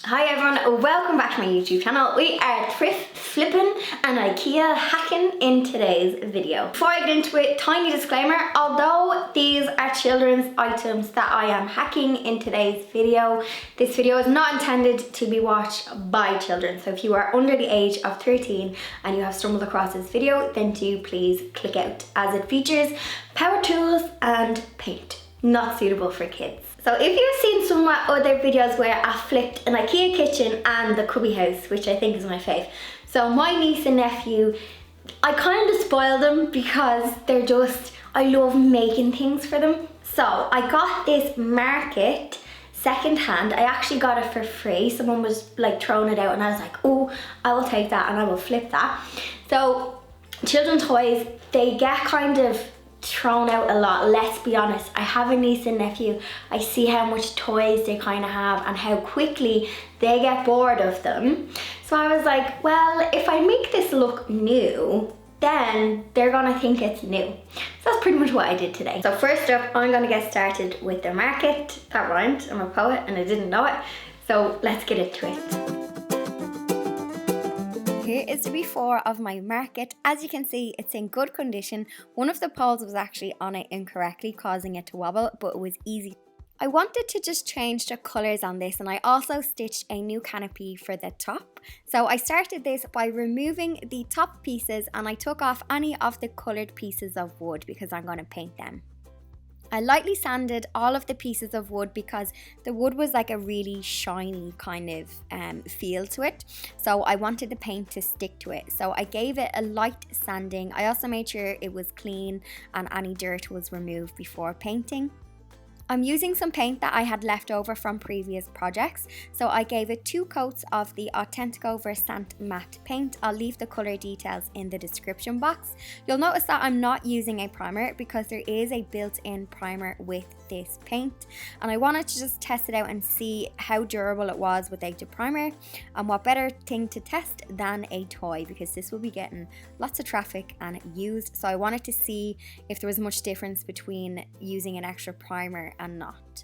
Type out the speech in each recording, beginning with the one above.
Hi everyone, welcome back to my YouTube channel. We are thrift flipping and IKEA hacking in today's video. Before I get into it, tiny disclaimer, although these are children's items that I am hacking in today's video, this video is not intended to be watched by children. So if you are under the age of 13 and you have stumbled across this video, then do please click out, as it features power tools and paint, not suitable for kids. So if you've seen some of my other videos where I flipped an IKEA kitchen and the cubby house, which I think is my fave. So my niece and nephew, I kind of spoil them because they're just, I love making things for them. So I got this market secondhand. I actually got it for free. Someone was like throwing it out and I was like, oh, I will take that and I will flip that. So children's toys, they get kind of thrown out a lot. Let's be honest, I have a niece and nephew. I see how much toys they kind of have and how quickly they get bored of them. So I was like, well, if I make this look new, then they're gonna think it's new. So that's pretty much what I did today. So first up, I'm gonna get started with the market. That rhymed, I'm a poet and I didn't know it. So let's get into it. Here is the before of my market. As you can see, it's in good condition. One of the poles was actually on it incorrectly, causing it to wobble, but it was easy. I wanted to just change the colours on this, and I also stitched a new canopy for the top. So I started this by removing the top pieces and I took off any of the coloured pieces of wood because I'm going to paint them. I lightly sanded all of the pieces of wood because the wood was like a really shiny kind of feel to it. So I wanted the paint to stick to it. So I gave it a light sanding. I also made sure it was clean and any dirt was removed before painting. I'm using some paint that I had left over from previous projects, so I gave it 2 coats of the Authentico Versant matte paint. I'll leave the colour details in the description box. You'll notice that I'm not using a primer because there is a built-in primer with this paint, and I wanted to just test it out and see how durable it was without a primer, and what better thing to test than a toy, because this will be getting lots of traffic and used. So I wanted to see if there was much difference between using an extra primer and not.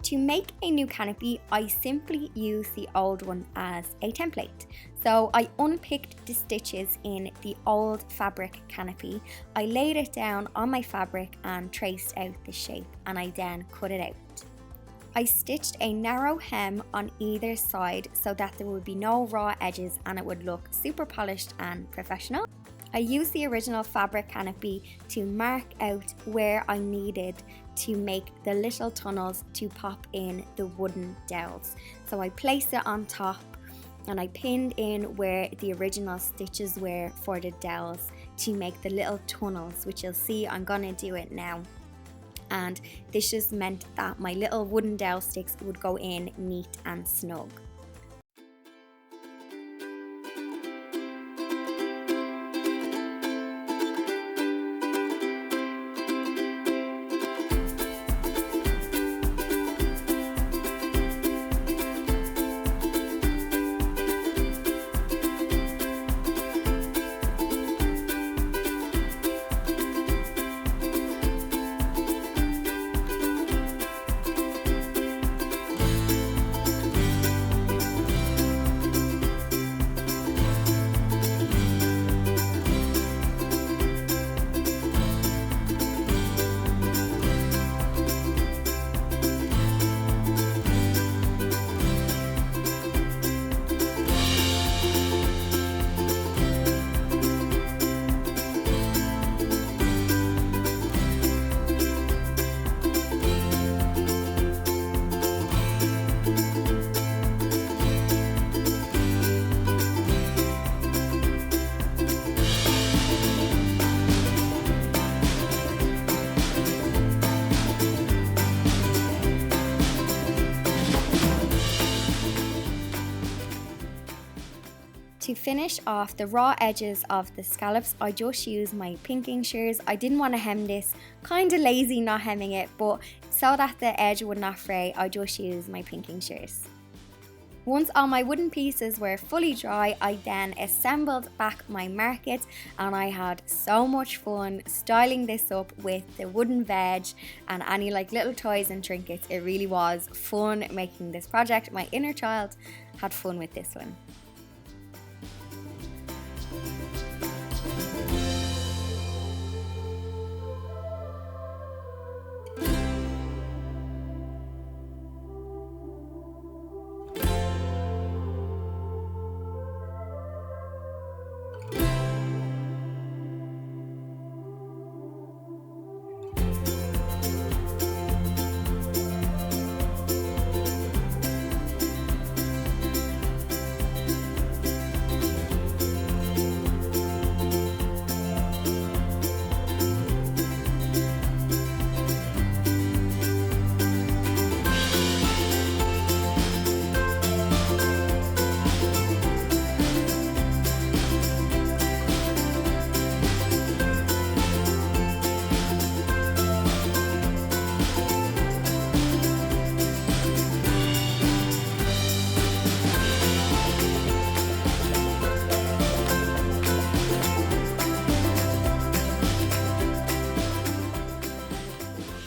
To make a new canopy, I simply use the old one as a template. So I unpicked the stitches in the old fabric canopy. I laid it down on my fabric and traced out the shape, and I then cut it out. I stitched a narrow hem on either side so that there would be no raw edges and it would look super polished and professional. I used the original fabric canopy to mark out where I needed to make the little tunnels to pop in the wooden dowels. So I placed it on top and I pinned in where the original stitches were for the dowels to make the little tunnels, which you'll see I'm gonna do it now. And this just meant that my little wooden dowel sticks would go in neat and snug. To finish off the raw edges of the scallops, I just used my pinking shears. I didn't want to hem this, kind of lazy not hemming it, but so that the edge would not fray, I just used my pinking shears. Once all my wooden pieces were fully dry, I then assembled back my market, and I had so much fun styling this up with the wooden veg and any like little toys and trinkets. It really was fun making this project. My inner child had fun with this one.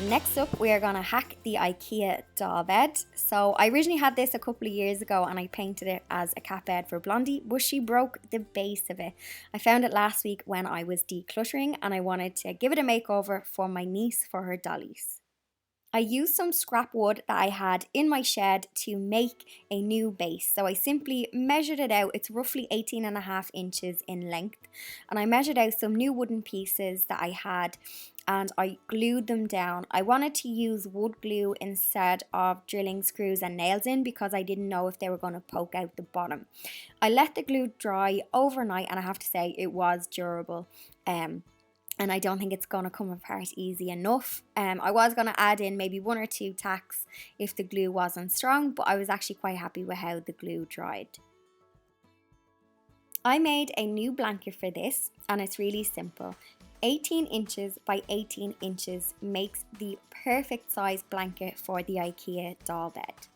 Next up, we are going to hack the Ikea doll bed. So I originally had this a couple of years ago and I painted it as a cat bed for Blondie, but she broke the base of it. I found it last week when I was decluttering and I wanted to give it a makeover for my niece for her dollies. I used some scrap wood that I had in my shed to make a new base. So I simply measured it out. It's roughly 18.5 inches in length. And I measured out some new wooden pieces that I had and I glued them down. I wanted to use wood glue instead of drilling screws and nails in because I didn't know if they were going to poke out the bottom. I let the glue dry overnight and I have to say it was durable. And I don't think it's going to come apart easy enough. I was going to add in maybe 1 or 2 tacks if the glue wasn't strong, but I was actually quite happy with how the glue dried. I made a new blanket for this and it's really simple. 18 inches by 18 inches makes the perfect size blanket for the Ikea doll bed.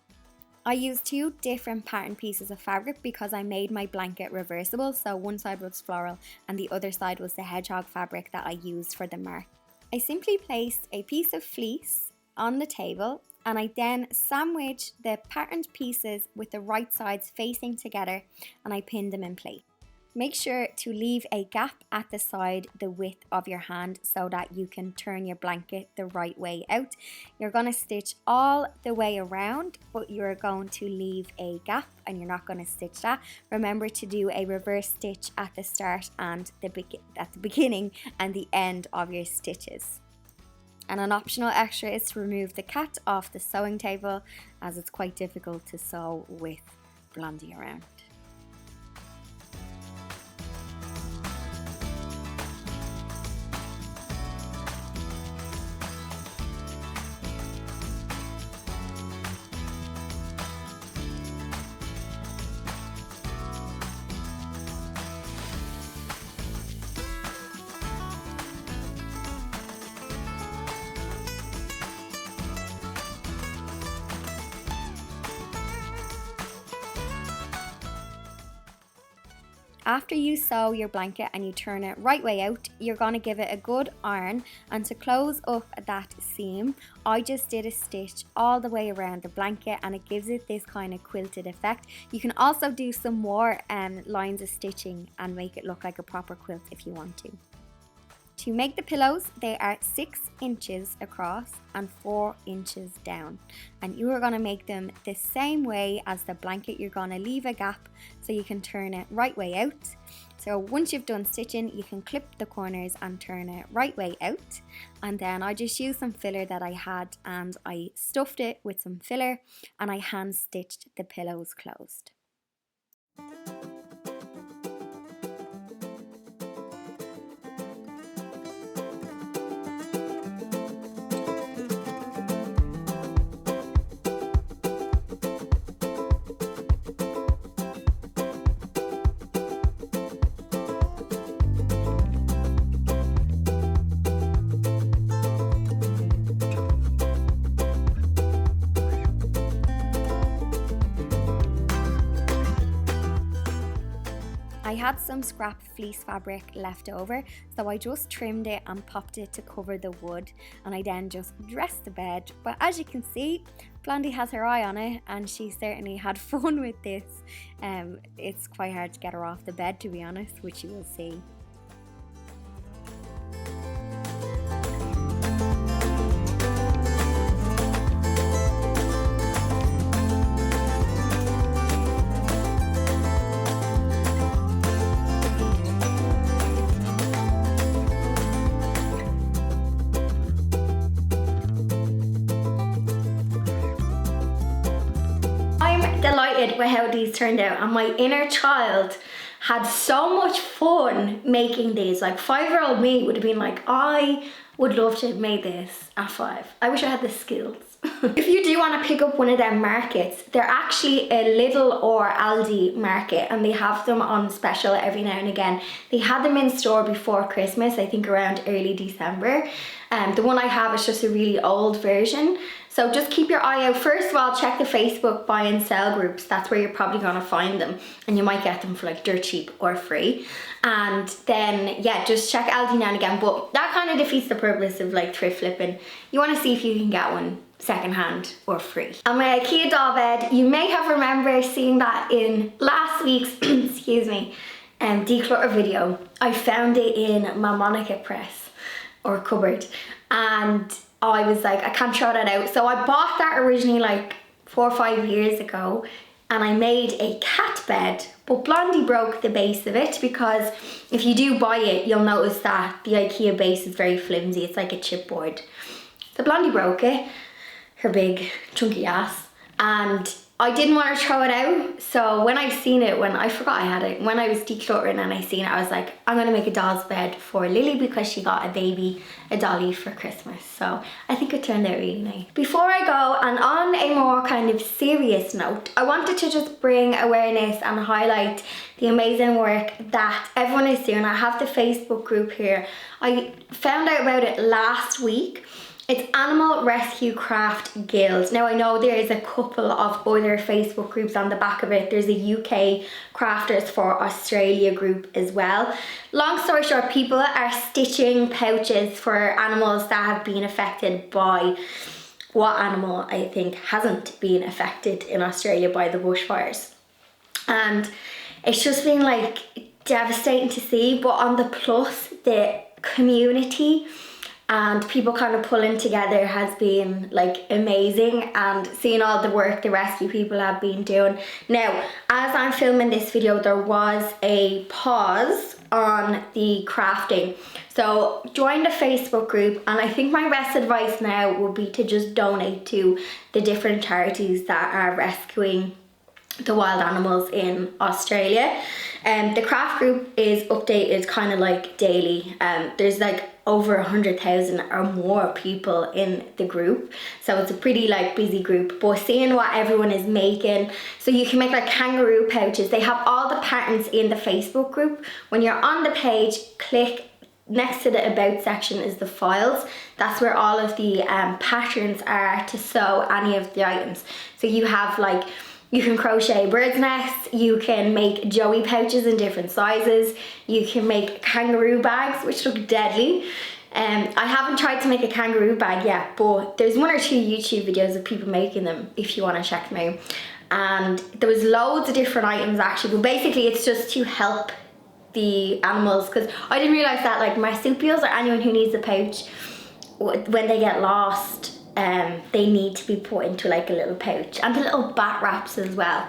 I used 2 different pattern pieces of fabric because I made my blanket reversible, so one side was floral and the other side was the hedgehog fabric that I used for the mark. I simply placed a piece of fleece on the table and I then sandwiched the patterned pieces with the right sides facing together and I pinned them in place. Make sure to leave a gap at the side the width of your hand so that you can turn your blanket the right way out. You're going to stitch all the way around, but you're going to leave a gap and you're not going to stitch that. Remember to do a reverse stitch at the start and at the beginning and the end of your stitches. And an optional extra is to remove the cat off the sewing table as it's quite difficult to sew with Blondie around. After you sew your blanket and you turn it right way out, you're going to give it a good iron, and to close up that seam, I just did a stitch all the way around the blanket and it gives it this kind of quilted effect. You can also do some more lines of stitching and make it look like a proper quilt if you want to. To make the pillows, they are 6 inches across and 4 inches down. And you are going to make them the same way as the blanket. You're going to leave a gap so you can turn it right way out. So once you've done stitching, you can clip the corners and turn it right way out. And then I just used some filler that I had and I stuffed it with some filler and I hand stitched the pillows closed. I had some scrap fleece fabric left over, so I just trimmed it and popped it to cover the wood, and I then just dressed the bed. But as you can see, Blondie has her eye on it and she certainly had fun with this. It's quite hard to get her off the bed, to be honest, which you will see. Delighted with how these turned out, and my inner child had so much fun making these. Like 5-year-old me would have been like, I would love to have made this at 5. I wish I had the skills. If you do want to pick up one of them markets, they're actually a Lidl or Aldi market, and they have them on special every now and again. They had them in store before Christmas, I think around early December. The one I have is just a really old version. So just keep your eye out. First of all, check the Facebook buy and sell groups. That's where you're probably gonna find them, and you might get them for like dirt cheap or free. And then, yeah, just check Aldi now and again, but that kind of defeats the purpose of like thrift flipping. You wanna see if you can get one secondhand or free. And my Ikea doll bed, you may have remembered seeing that in last week's, excuse me, declutter video. I found it in my Monica press or cupboard, and I was like, I can't throw that out. So I bought that originally like 4 or 5 years ago, and I made a cat bed, but Blondie broke the base of it, because if you do buy it, you'll notice that the Ikea base is very flimsy. It's like a chipboard. So Blondie broke it, her big chunky ass, and I didn't want to throw it out. So when I seen it, when I forgot I had it, when I was decluttering and I seen it, I was like, I'm gonna make a doll's bed for Lily because she got a baby, a dolly for Christmas. So I think it turned out really nice. Before I go, and on a more kind of serious note, I wanted to just bring awareness and highlight the amazing work that everyone is doing. I have the Facebook group here. I found out about it last week. It's Animal Rescue Craft Guild. Now I know there is a couple of other Facebook groups on the back of it. There's a UK Crafters for Australia group as well. Long story short, people are stitching pouches for animals that have been affected by, what animal I think hasn't been affected in Australia by the bushfires. And it's just been like devastating to see, but on the plus, the community and people kind of pulling together has been like amazing, and seeing all the work the rescue people have been doing. Now, as I'm filming this video, there was a pause on the crafting. So join the Facebook group, and I think my best advice now would be to just donate to the different charities that are rescuing the wild animals in Australia. The craft group is updated kind of like daily. There's like over 100,000 or more people in the group, so it's a pretty like busy group. But seeing what everyone is making, so you can make like kangaroo pouches. They have all the patterns in the Facebook group. When you're on the page, click next to the about section is the files. That's where all of the patterns are to sew any of the items. So you have like, you can crochet bird's nests, you can make joey pouches in different sizes, you can make kangaroo bags, which look deadly. I haven't tried to make a kangaroo bag yet, but there's 1 or 2 YouTube videos of people making them if you want to check them out. And there was loads of different items actually, but basically it's just to help the animals, because I didn't realise that like marsupials or anyone who needs a pouch, when they get lost, they need to be put into like a little pouch, and the little bat wraps as well.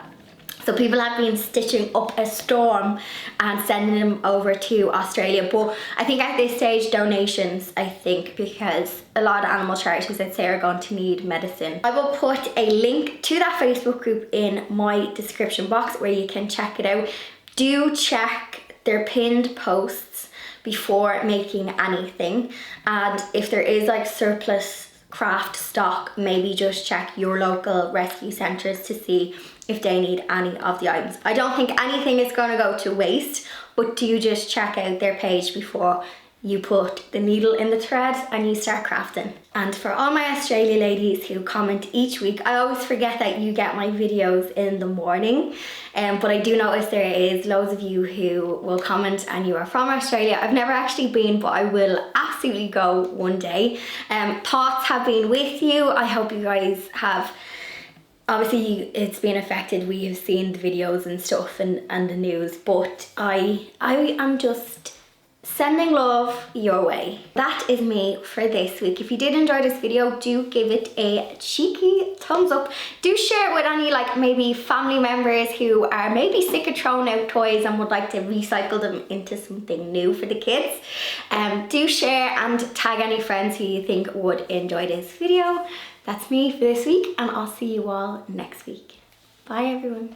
So people have been stitching up a storm and sending them over to Australia. But I think at this stage, donations, I think, because a lot of animal charities, I'd say, are going to need medicine. I will put a link to that Facebook group in my description box where you can check it out. Do check their pinned posts before making anything. And if there is like surplus craft stock, maybe just check your local rescue centres to see if they need any of the items. I don't think anything is going to go to waste, but do just check out their page before you put the needle in the thread and you start crafting. And for all my Australia ladies who comment each week, I always forget that you get my videos in the morning, but I do notice there is loads of you who will comment and you are from Australia. I've never actually been, but I will absolutely go one day. Thoughts have been with you. I hope you guys have, obviously it's been affected. We have seen the videos and stuff and the news, but I am just sending love your way. That is me for this week. If you did enjoy this video, do give it a cheeky thumbs up. Do share it with any like maybe family members who are maybe sick of throwing out toys and would like to recycle them into something new for the kids. Do share and tag any friends who you think would enjoy this video. That's me for this week, and I'll see you all next week. Bye everyone.